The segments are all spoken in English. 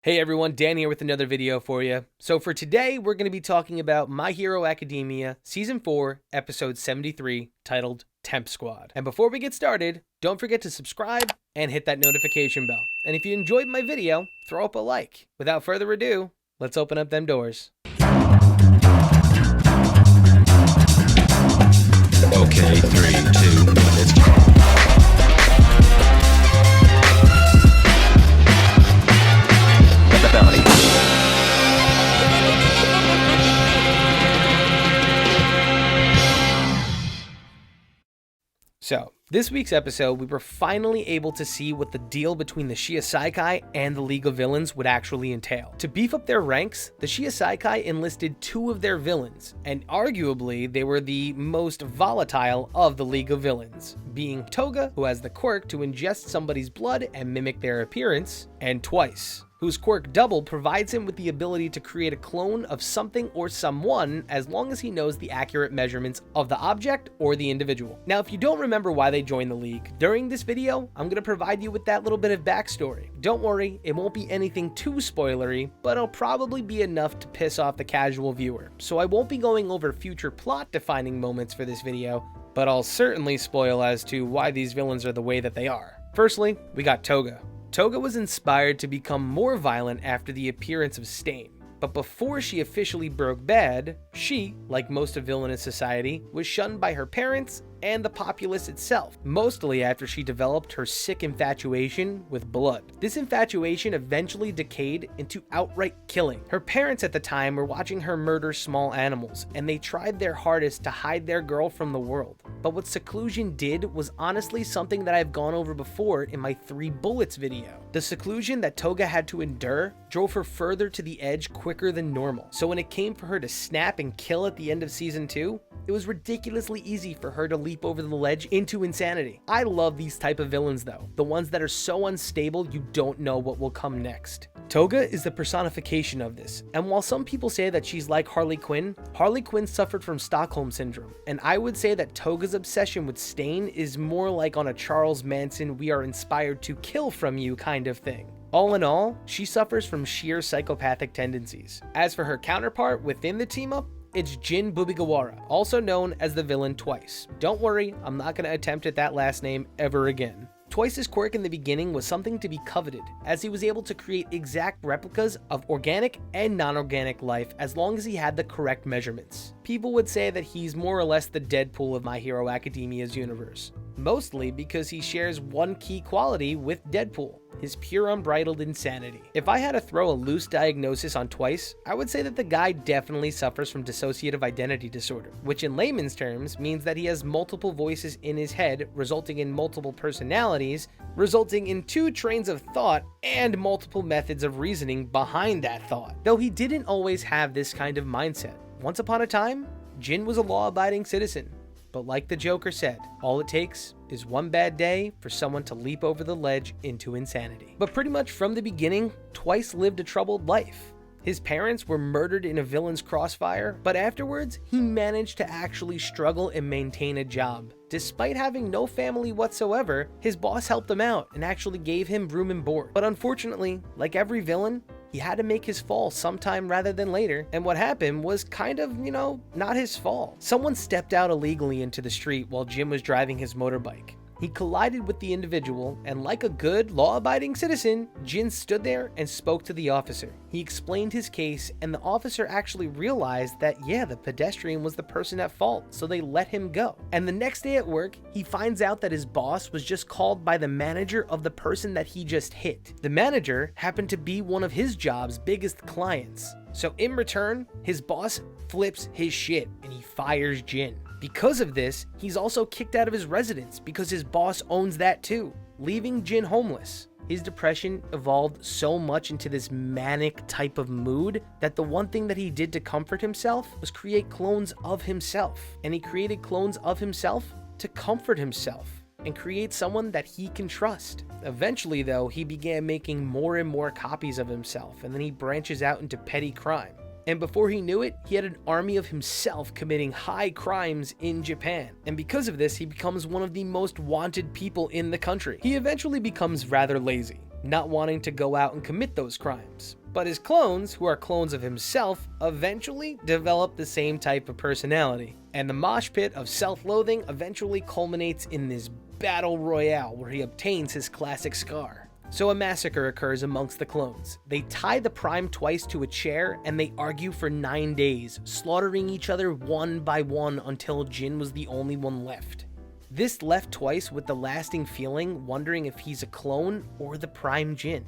Hey everyone, Dan here with another video for you. So for today, we're going to be talking about My Hero Academia Season 4, Episode 73, titled Temp Squad. And before we get started, don't forget to subscribe and hit that notification bell. And if you enjoyed my video, throw up a like. Without further ado, let's open up them doors. Okay, 3, 2, 1, let's go. So, this week's episode, we were finally able to see what the deal between the Shiosaikai and the League of Villains would actually entail. To beef up their ranks, the Shiosaikai enlisted 2 of their villains, and arguably they were the most volatile of the League of Villains, being Toga, who has the quirk to ingest somebody's blood and mimic their appearance, and Twice, whose quirk Double provides him with the ability to create a clone of something or someone as long as he knows the accurate measurements of the object or the individual. Now, if you don't remember why they joined the League, during this video, I'm going to provide you with that little bit of backstory. Don't worry, it won't be anything too spoilery, but it'll probably be enough to piss off the casual viewer. So I won't be going over future plot-defining moments for this video, but I'll certainly spoil as to why these villains are the way that they are. Firstly, we got Toga. Toga was inspired to become more violent after the appearance of Stain, but before she officially broke bad, she, like most of villainous society, was shunned by her parents and the populace itself, mostly after she developed her sick infatuation with blood. This infatuation eventually decayed into outright killing. Her parents at the time were watching her murder small animals, and they tried their hardest to hide their girl from the world. But what seclusion did was honestly something that I've gone over before in my 3 bullets video. The seclusion that Toga had to endure drove her further to the edge quicker than normal. So when it came for her to snap and kill at the end of Season 2, it was ridiculously easy for her to leap over the ledge into insanity. I love these type of villains though, the ones that are so unstable you don't know what will come next. Toga is the personification of this, and while some people say that she's like Harley Quinn suffered from Stockholm Syndrome, and I would say that Toga's obsession with Stain is more like on a Charles Manson we are inspired to kill from you kind of thing. All in all, she suffers from sheer psychopathic tendencies. As for her counterpart within the team-up, it's Jin Bubigawara, also known as the villain Twice. Don't worry, I'm not going to attempt at that last name ever again. Twice's quirk in the beginning was something to be coveted, as he was able to create exact replicas of organic and non-organic life as long as he had the correct measurements. People would say that he's more or less the Deadpool of My Hero Academia's universe, mostly because he shares one key quality with Deadpool: his pure unbridled insanity. If I had to throw a loose diagnosis on Twice, I would say that the guy definitely suffers from dissociative identity disorder, which in layman's terms means that he has multiple voices in his head, resulting in multiple personalities, resulting in 2 trains of thought and multiple methods of reasoning behind that thought. Though he didn't always have this kind of mindset. Once upon a time, Jin was a law-abiding citizen. But like the Joker said, all it takes is one bad day for someone to leap over the ledge into insanity. But pretty much from the beginning, Twice lived a troubled life. His parents were murdered in a villain's crossfire, but afterwards, he managed to actually struggle and maintain a job. Despite having no family whatsoever, his boss helped him out and actually gave him room and board. But unfortunately, like every villain, he had to make his fall sometime rather than later, and what happened was kind of, not his fault. Someone stepped out illegally into the street while Jim was driving his motorbike. He collided with the individual, and like a good, law-abiding citizen, Jin stood there and spoke to the officer. He explained his case, and the officer actually realized that, yeah, the pedestrian was the person at fault, so they let him go. And the next day at work, he finds out that his boss was just called by the manager of the person that he just hit. The manager happened to be one of his job's biggest clients. So in return, his boss flips his shit, and he fires Jin. Because of this, he's also kicked out of his residence because his boss owns that too, leaving Jin homeless. His depression evolved so much into this manic type of mood that the one thing that he did to comfort himself was create clones of himself. And he created clones of himself to comfort himself and create someone that he can trust. Eventually though, he began making more and more copies of himself, and then he branches out into petty crime. And before he knew it, he had an army of himself committing high crimes in Japan. And because of this, he becomes one of the most wanted people in the country. He eventually becomes rather lazy, not wanting to go out and commit those crimes. But his clones, who are clones of himself, eventually develop the same type of personality. And the mosh pit of self-loathing eventually culminates in this battle royale where he obtains his classic scar. So a massacre occurs amongst the clones. They tie the Prime Twice to a chair and they argue for 9 days, slaughtering each other one by one until Jin was the only one left. This left Twice with the lasting feeling, wondering if he's a clone or the Prime Jin.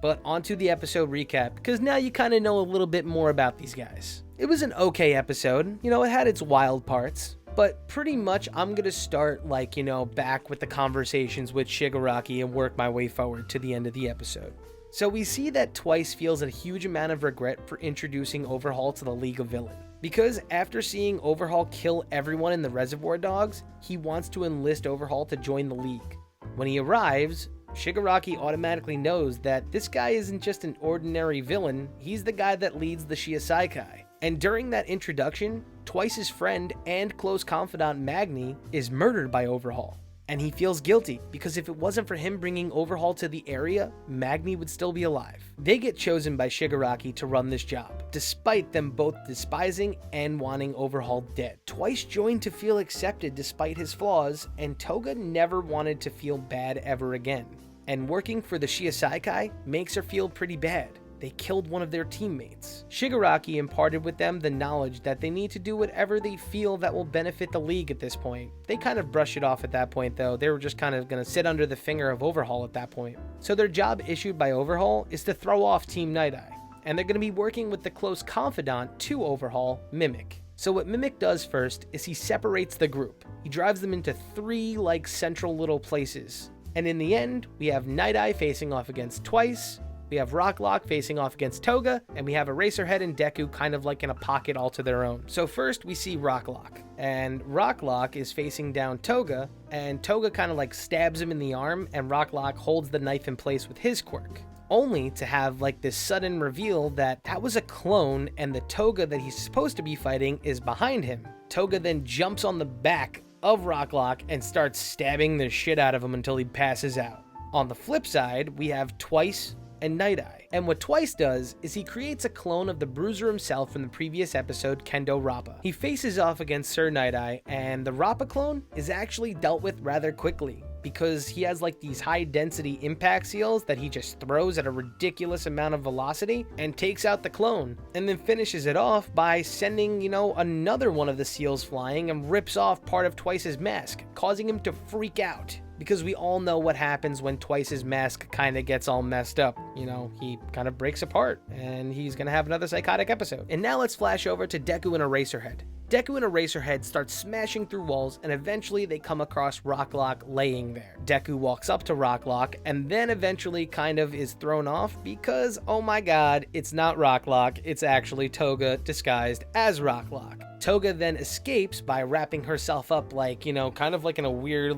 But onto the episode recap, because now you kind of know a little bit more about these guys. It was an okay episode, it had its wild parts. But pretty much I'm gonna start back with the conversations with Shigaraki and work my way forward to the end of the episode. So we see that Twice feels a huge amount of regret for introducing Overhaul to the League of Villains. Because after seeing Overhaul kill everyone in the Reservoir Dogs, he wants to enlist Overhaul to join the League. When he arrives, Shigaraki automatically knows that this guy isn't just an ordinary villain, he's the guy that leads the Shiosaikai. And during that introduction, Twice's friend and close confidant Magni is murdered by Overhaul. And he feels guilty because if it wasn't for him bringing Overhaul to the area, Magni would still be alive. They get chosen by Shigaraki to run this job, despite them both despising and wanting Overhaul dead. Twice joined to feel accepted despite his flaws, and Toga never wanted to feel bad ever again. And working for the Shiosaikai makes her feel pretty bad. They killed one of their teammates. Shigaraki imparted with them the knowledge that they need to do whatever they feel that will benefit the League at this point. They kind of brush it off at that point though. They were just kind of going to sit under the finger of Overhaul at that point. So their job issued by Overhaul is to throw off Team Night Eye. And they're going to be working with the close confidant to Overhaul, Mimic. So what Mimic does first is he separates the group. He drives them into 3 central little places. And in the end, we have Night Eye facing off against Twice, we have Rocklock facing off against Toga, and we have Eraserhead and Deku kind of in a pocket all to their own. So first we see Rocklock, and Rocklock is facing down Toga, and Toga kind of stabs him in the arm, and Rocklock holds the knife in place with his quirk. Only to have this sudden reveal that was a clone, and the Toga that he's supposed to be fighting is behind him. Toga then jumps on the back of Rocklock and starts stabbing the shit out of him until he passes out. On the flip side, we have Twice and Night Eye. And what Twice does is he creates a clone of the Bruiser himself from the previous episode, Kendo Rappa. He faces off against Sir Night Eye, and the Rappa clone is actually dealt with rather quickly because he has these high density impact seals that he just throws at a ridiculous amount of velocity and takes out the clone, and then finishes it off by sending, another one of the seals flying and rips off part of Twice's mask, causing him to freak out. Because we all know what happens when Twice's mask kind of gets all messed up. He kind of breaks apart, and he's going to have another psychotic episode. And now let's flash over to Deku and Eraserhead. Deku and Eraserhead start smashing through walls, and eventually they come across Rocklock laying there. Deku walks up to Rocklock, and then eventually kind of is thrown off because, oh my god, it's not Rocklock, it's actually Toga disguised as Rocklock. Toga then escapes by wrapping herself up kind of in a weird,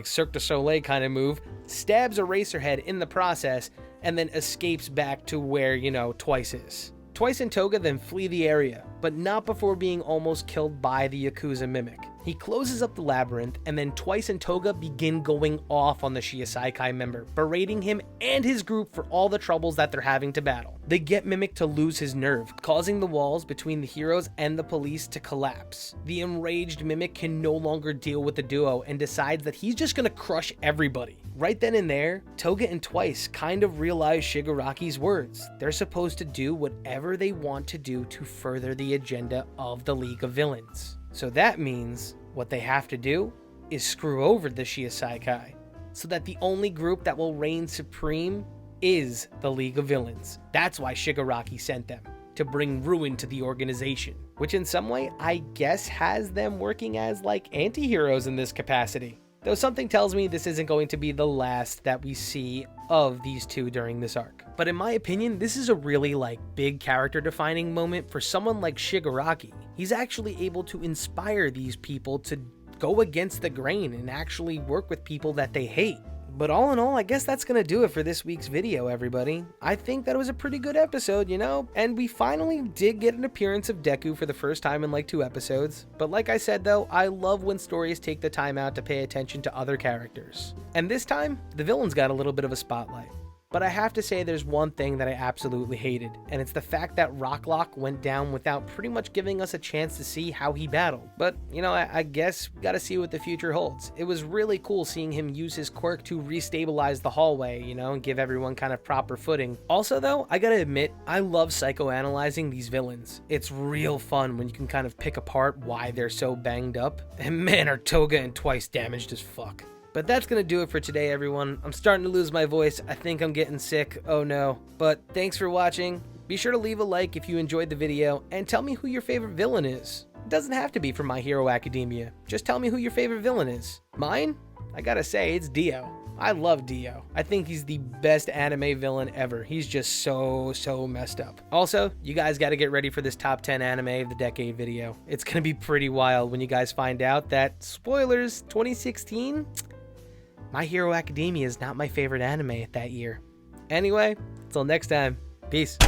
Cirque du Soleil kind of move, stabs Eraserhead in the process, and then escapes back to where, Twice is. Twice and Toga then flee the area, but not before being almost killed by the Yakuza Mimic. He closes up the labyrinth, and then Twice and Toga begin going off on the Shiosaikai member, berating him and his group for all the troubles that they're having to battle. They get Mimic to lose his nerve, causing the walls between the heroes and the police to collapse. The enraged Mimic can no longer deal with the duo and decides that he's just gonna crush everybody. Right then and there, Toga and Twice kind of realize Shigaraki's words. They're supposed to do whatever they want to do to further the agenda of the League of Villains. So that means what they have to do is screw over the Shiosaikai, so that the only group that will reign supreme is the League of Villains. That's why Shigaraki sent them, to bring ruin to the organization, which in some way I guess has them working as anti-heroes in this capacity. Though something tells me this isn't going to be the last that we see of these two during this arc. But in my opinion, this is a really big character defining moment for someone like Shigaraki. He's actually able to inspire these people to go against the grain and actually work with people that they hate. But all in all, I guess that's gonna do it for this week's video, everybody. I think that it was a pretty good episode, you know? And we finally did get an appearance of Deku for the first time in like 2 episodes. But like I said though, I love when stories take the time out to pay attention to other characters. And this time, the villains got a little bit of a spotlight. But I have to say there's one thing that I absolutely hated, and it's the fact that Rocklock went down without pretty much giving us a chance to see how he battled. But, you know, I guess we gotta see what the future holds. It was really cool seeing him use his quirk to restabilize the hallway, you know, and give everyone kind of proper footing. Also though, I gotta admit, I love psychoanalyzing these villains. It's real fun when you can kind of pick apart why they're so banged up. And man, are Toga and Twice damaged as fuck. But that's gonna do it for today, everyone. I'm starting to lose my voice. I think I'm getting sick. Oh no. But thanks for watching. Be sure to leave a like if you enjoyed the video, and tell me who your favorite villain is. It doesn't have to be from My Hero Academia. Just tell me who your favorite villain is. Mine? I gotta say, it's Dio. I love Dio. I think he's the best anime villain ever. He's just so messed up. Also, you guys gotta get ready for this top 10 anime of the decade video. It's gonna be pretty wild when you guys find out that, spoilers, 2016? My Hero Academia is not my favorite anime that year. Anyway, until next time, peace.